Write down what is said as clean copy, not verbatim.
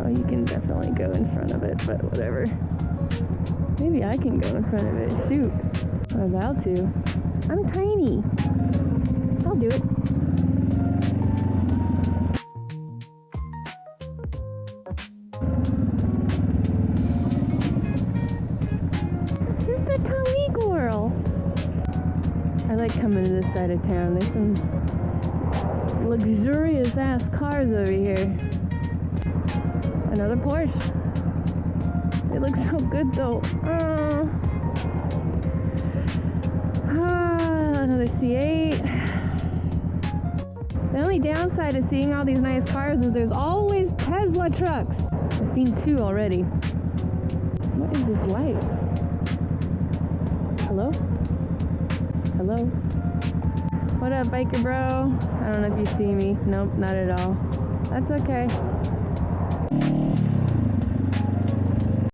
know, you can definitely go in front of it, but whatever. Maybe I can go in front of it. Shoot. I'm about to. I'm tiny. I'll do it. It's the Tommy girl. I like coming to this side of town. There's some luxurious ass cars over here. Another Porsche. It looks so good though. Another C8. The only downside of seeing all these nice cars is there's always Tesla trucks. I've seen 2 already. What is this light? Hello? Hello? What up, biker bro? I don't know if you see me. Nope, not at all. That's okay.